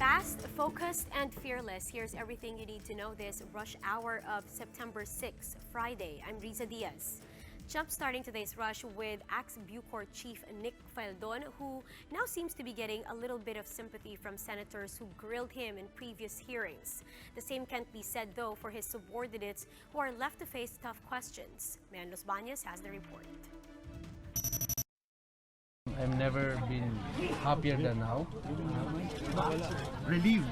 Fast, focused, and fearless. Here's everything you need to know this rush hour of September 6, Friday. I'm Riza Diaz. Jump-starting today's rush with ex-BuCor Chief Nick Faeldon, who now seems to be getting a little bit of sympathy from senators who grilled him in previous hearings. The same can't be said, though, for his subordinates who are left to face tough questions. Mayan Los Baños has the report. I've never been happier than now. Relieved.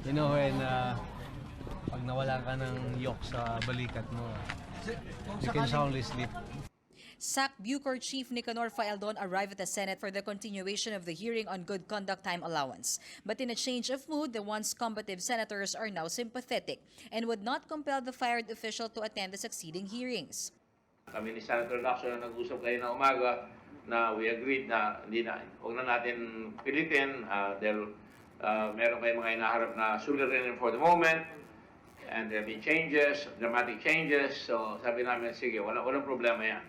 You know, when pag nawala ka ng yok sa balikat mo, you can soundly sleep. SAC BuCor Chief Nicanor Faeldon arrived at the Senate for the continuation of the hearing on good conduct time allowance. But in a change of mood, the once combative senators are now sympathetic and would not compel the fired official to attend the succeeding hearings. Kami ni Senator Lacson na nag-usap kayo na umaga na we agreed na huwag na natin pilitin dahil meron kayong mga inaharap na suliranin for the moment and there'll be changes, dramatic changes. So sabi namin, sige, walang problema yan.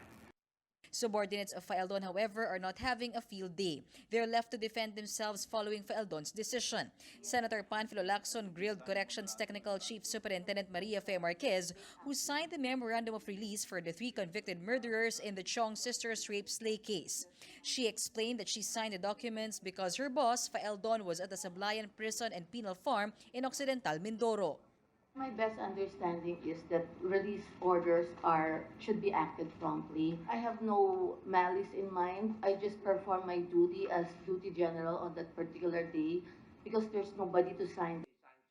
Subordinates of Faeldon, however, are not having a field day. They're left to defend themselves following Faeldon's decision. Senator Panfilo Lacson grilled Corrections Technical Chief Superintendent Maria Fe Marquez, who signed the memorandum of release for the 3 convicted murderers in the Chong sisters' rape slay case. She explained that she signed the documents because her boss, Faeldon, was at the Sablayan Prison and Penal Farm in Occidental Mindoro. My best understanding is that release orders should be acted promptly. I have no malice in mind. I just perform my duty as duty general on that particular day because there's nobody to sign.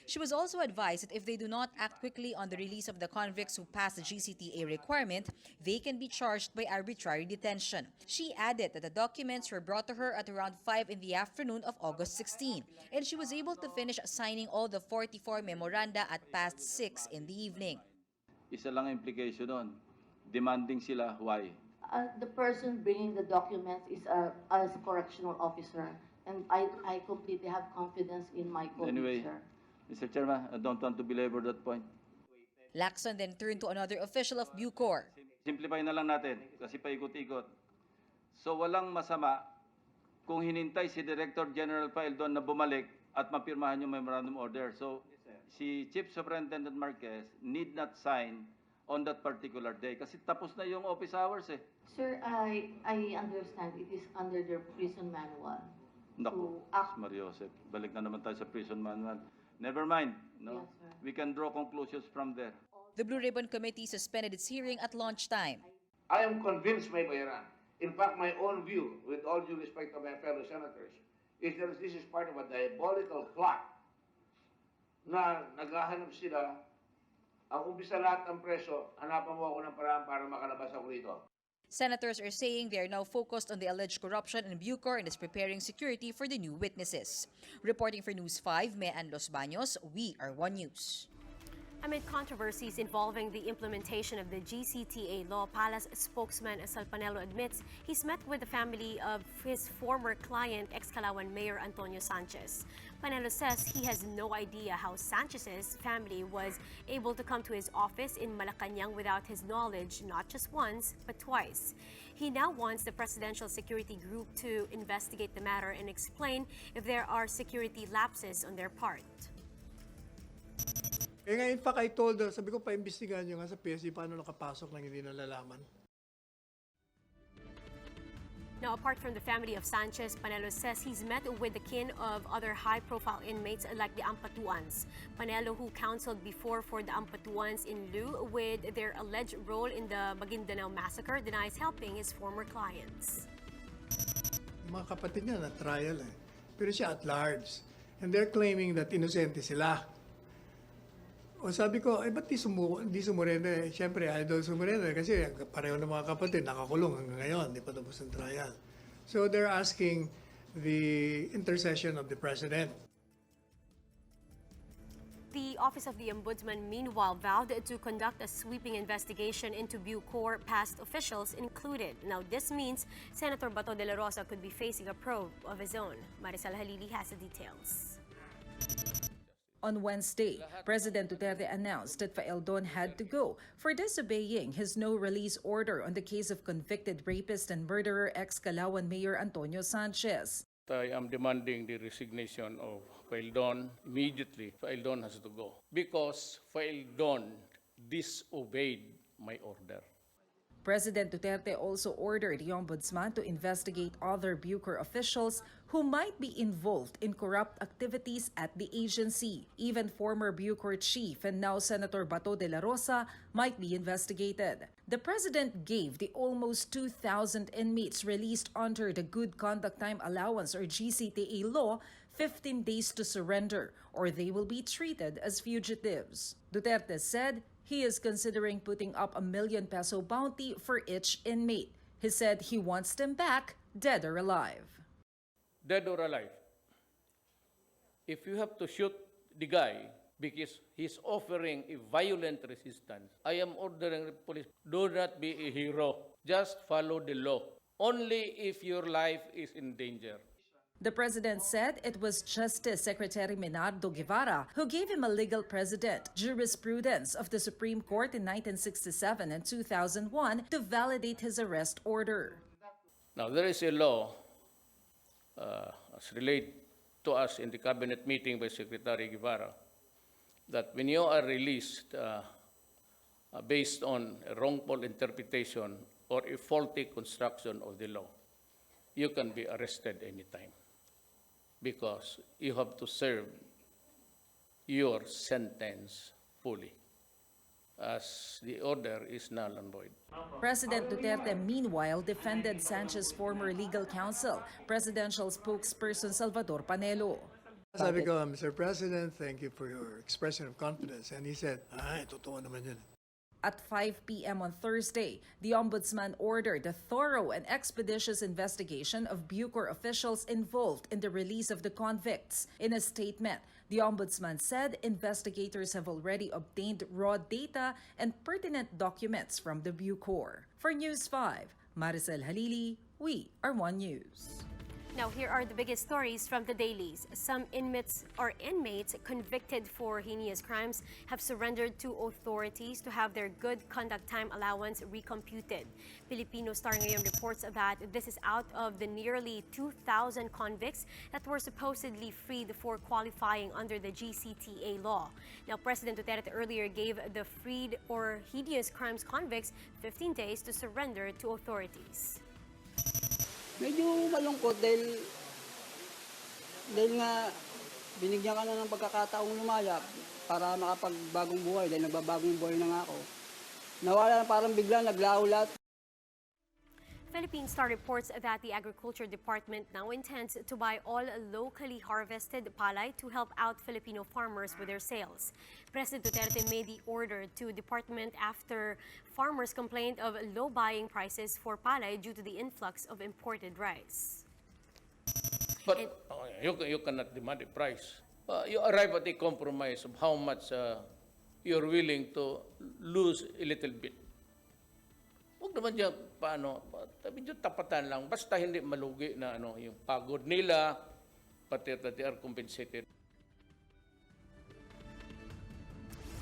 She was also advised that if they do not act quickly on the release of the convicts who passed the GCTA requirement, they can be charged by arbitrary detention. She added that the documents were brought to her at around 5 in the afternoon of August 16, and she was able to finish signing all the 44 memoranda at past 6 in the evening. Isa lang implication doon. Demanding sila, why? The person bringing the documents is a correctional officer, and I completely have confidence in my colleagues, Anyway, sir. Mr. Chairman, I don't want to belabor that point. Lacson then turned to another official of BuCor. Simplify na lang natin kasi paikot-ikot. So walang masama kung hinintay si Director General Faeldon na bumalik at mapirmahan yung memorandum order. So si Chief Superintendent Marquez need not sign on that particular day kasi tapos na yung office hours eh. Sir, I understand it is under their prison manual. Naku, Mariosep, balik na naman tayo sa prison manual. Never mind, no? Yes, sir. We can draw conclusions from there. The Blue Ribbon Committee suspended its hearing at lunchtime. I am convinced may bayaran. In fact, my own view, with all due respect to my fellow senators, is that this is part of a diabolical plot na naghahanap sila. Ang umpisa lahat ng preso, hanapan mo ako ng paraan para makalabas ako rito. Senators are saying they are now focused on the alleged corruption in BuCor and is preparing security for the new witnesses. Reporting for News 5, Mayan Los Baños, we are One News. Amid controversies involving the implementation of the GCTA law, Palace spokesman Sal Panelo admits he's met with the family of his former client, ex-Calauan Mayor Antonio Sanchez. Panelo says he has no idea how Sanchez's family was able to come to his office in Malacanang without his knowledge, not just once, but twice. He now wants the Presidential Security Group to investigate the matter and explain if there are security lapses on their part. In fact, I told her, sabi ko, paimbestigahan nyo nga sa PSC paano nakapasok nang hindi nalalaman. Now, apart from the family of Sanchez, Panelo says he's met with the kin of other high-profile inmates like the Ampatuans. Panelo, who counseled before for the Ampatuans in lieu with their alleged role in the Maguindanao massacre, denies helping his former clients. Yung mga kapatid niya na trial eh. Pero siya at large. And they're claiming that innocent sila. O sabi ko, ba't di sumurenda? Siyempre, idol sumurenda kasi pareho ng mga kapatid nakakulong hanggang ngayon, di pa tapos ng trial. So they're asking the intercession of the President. The Office of the Ombudsman, meanwhile, vowed to conduct a sweeping investigation into BuCor past officials included. Now, this means Senator Bato de la Rosa could be facing a probe of his own. Marisol Halili has the details. On Wednesday, President Duterte announced that Faeldon had to go for disobeying his no-release order on the case of convicted rapist and murderer ex-Calauan Mayor Antonio Sanchez. I am demanding the resignation of Faeldon immediately. Faeldon has to go because Faeldon disobeyed my order. President Duterte also ordered the ombudsman to investigate other BuCor officials who might be involved in corrupt activities at the agency. Even former BuCor chief and now Senator Bato de la Rosa might be investigated. The president gave the almost 2,000 inmates released under the Good Conduct Time Allowance or GCTA law 15 days to surrender or they will be treated as fugitives. Duterte said he is considering putting up a ₱1 million bounty for each inmate. He said he wants them back, dead or alive. Dead or alive. If you have to shoot the guy because he's offering a violent resistance, I am ordering the police, do not be a hero. Just follow the law. Only if your life is in danger. The president said it was Justice Secretary Menardo Guevara who gave him a legal precedent, jurisprudence of the Supreme Court in 1967 and 2001 to validate his arrest order. Now, there is a law as related to us in the cabinet meeting by Secretary Guevara that when you are released based on a wrongful interpretation or a faulty construction of the law, you can be arrested anytime because you have to serve your sentence fully, as the order is null and void. President Duterte, meanwhile, defended Sanchez's former legal counsel, presidential spokesperson Salvador Panelo. Sabi ko, Mr. President, thank you for your expression of confidence. And he said, totoo naman yun. At 5 p.m. on Thursday, the ombudsman ordered a thorough and expeditious investigation of BuCor officials involved in the release of the convicts. In a statement, the ombudsman said investigators have already obtained raw data and pertinent documents from the BuCor. For News 5, Maricel Halili, we are One News. Now, here are the biggest stories from the dailies. Some inmates convicted for heinous crimes have surrendered to authorities to have their good conduct time allowance recomputed. Filipino Star ngayon reports that this is out of the nearly 2,000 convicts that were supposedly freed for qualifying under the GCTA law. Now, President Duterte earlier gave the freed or heinous crimes convicts 15 days to surrender to authorities. Medyo malungkot dahil nga binigyan ka na ng pagkakataong lumaya para makapagbagong buhay dahil nagbabagong buhay na nga ako. Nawala na parang bigla, naglaho lahat. Philippine Star reports that the Agriculture Department now intends to buy all locally harvested palay to help out Filipino farmers with their sales. President Duterte made the order to department after farmers complained of low buying prices for palay due to the influx of imported rice. But you cannot demand a price. You arrive at a compromise of how much you're willing to lose a little bit. Huwag naman dyan, medyo tapatan lang. Basta hindi malugi na yung pagod nila, pati that they are compensated.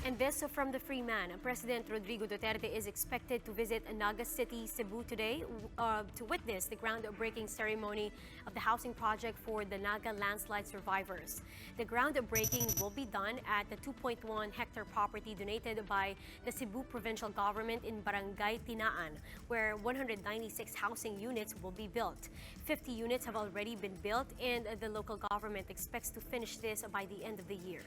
And this from the Free Man. President Rodrigo Duterte is expected to visit Naga City, Cebu today to witness the groundbreaking ceremony of the housing project for the Naga landslide survivors. The groundbreaking will be done at the 2.1-hectare property donated by the Cebu provincial government in Barangay Tinaan, where 196 housing units will be built. 50 units have already been built, and the local government expects to finish this by the end of the year.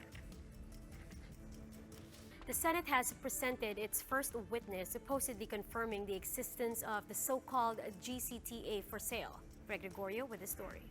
The Senate has presented its first witness supposedly confirming the existence of the so-called GCTA for sale. Greg Gregorio with the story.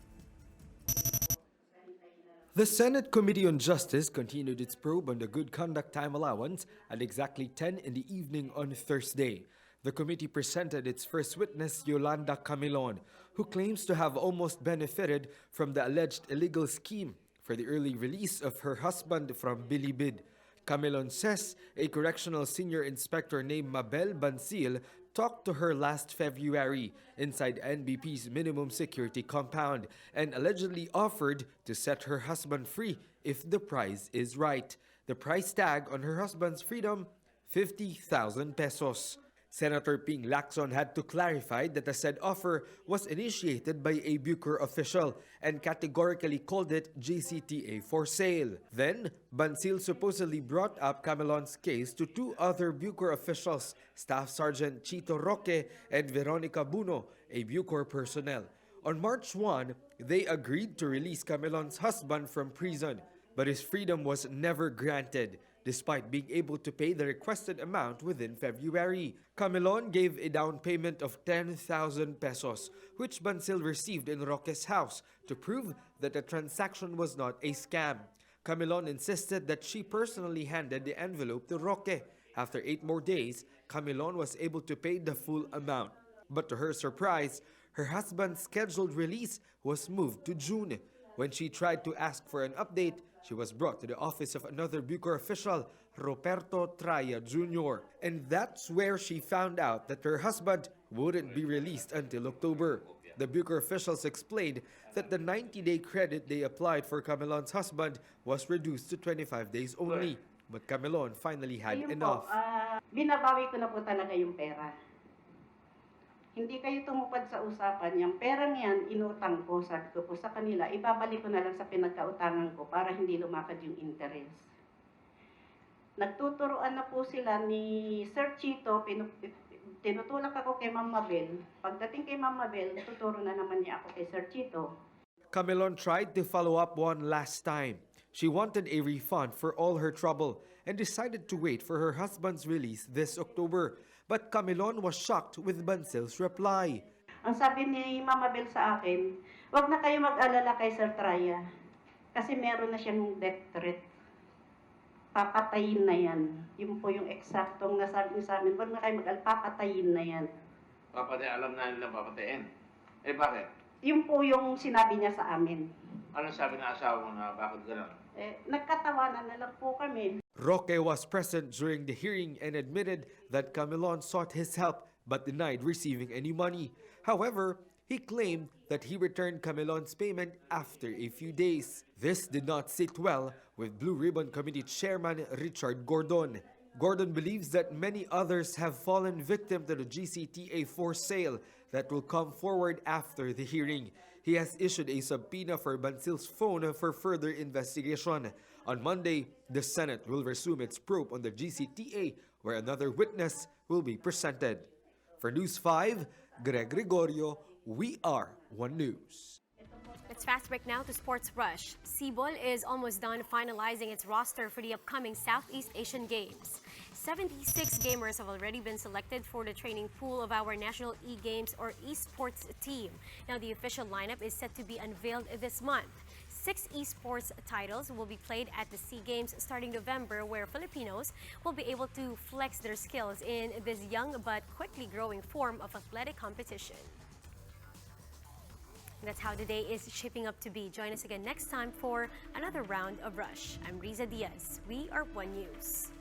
The Senate Committee on Justice continued its probe on the Good Conduct Time Allowance at exactly 10 in the evening on Thursday. The committee presented its first witness, Yolanda Camilon, who claims to have almost benefited from the alleged illegal scheme for the early release of her husband from Bilibid. Camilon says a correctional senior inspector named Mabel Bansil talked to her last February inside NBP's minimum security compound and allegedly offered to set her husband free if the price is right. The price tag on her husband's freedom, 50,000 pesos. Senator Ping Lacson had to clarify that the said offer was initiated by a BuCor official and categorically called it GCTA for sale. Then, Bansil supposedly brought up Camelon's case to two other BuCor officials, Staff Sergeant Chito Roque and Veronica Buno, a BuCor personnel. On March 1, they agreed to release Camelon's husband from prison, but his freedom was never granted, despite being able to pay the requested amount within February. Camelon gave a down payment of 10,000 pesos, which Bansil received in Roque's house to prove that the transaction was not a scam. Camelon insisted that she personally handed the envelope to Roque. After 8 more days, Camelon was able to pay the full amount. But to her surprise, her husband's scheduled release was moved to June. When she tried to ask for an update, she was brought to the office of another BuCor official, Roberto Traya Jr. And that's where she found out that her husband wouldn't be released until October. The BuCor officials explained that the 90-day credit they applied for Camelon's husband was reduced to 25 days only. But Camelon finally had enough. Binabawi ko na po talaga yung pera. Hindi kayo tumupad sa usapan. Yung perang yan, inutang ko, sabi ko po sa kanila, ibabalik ko na lang sa pinagkautangan ko para hindi lumakad yung interest. Nagtuturoan na po sila ni Sir Chito, tinutulak ako kay Ma'am Mabel. Pagdating kay Ma'am Mabel, tuturo na naman niya ako kay Sir Chito. Camelon tried to follow up one last time. She wanted a refund for all her trouble and decided to wait for her husband's release this October. But Camelon was shocked with Bansil's reply. Ang sabi ni Mama Bel sa akin, wag na kayo mag-alala kay Sir Traya. Kasi meron na siyang death threat. Papatayin na yan. Yun po yung eksaktong nasabi niya sa amin, wag na kayo mag-alala, papatayin na yan. Alam na nila papatayin. Eh bakit? Yun po yung sinabi niya sa amin. Ano sabi ng asawa mo na bakit gano'n? Nagkatawanan na lang po kami. Roque was present during the hearing and admitted that Camelon sought his help but denied receiving any money. However, he claimed that he returned Camelon's payment after a few days. This did not sit well with Blue Ribbon Committee Chairman Richard Gordon. Gordon believes that many others have fallen victim to the GCTA for sale that will come forward after the hearing. He has issued a subpoena for Bansil's phone for further investigation. On Monday, the Senate will resume its probe on the GCTA, where another witness will be presented. For News 5, Greg Gregorio, we are One News. Let's fast break now to Sports Rush. Cebol is almost done finalizing its roster for the upcoming Southeast Asian Games. 76 gamers have already been selected for the training pool of our National E-Games or esports team. Now, the official lineup is set to be unveiled this month. 6 esports titles will be played at the SEA Games starting November, where Filipinos will be able to flex their skills in this young but quickly growing form of athletic competition. That's how the day is shaping up to be. Join us again next time for another round of Rush. I'm Riza Diaz. We are One News.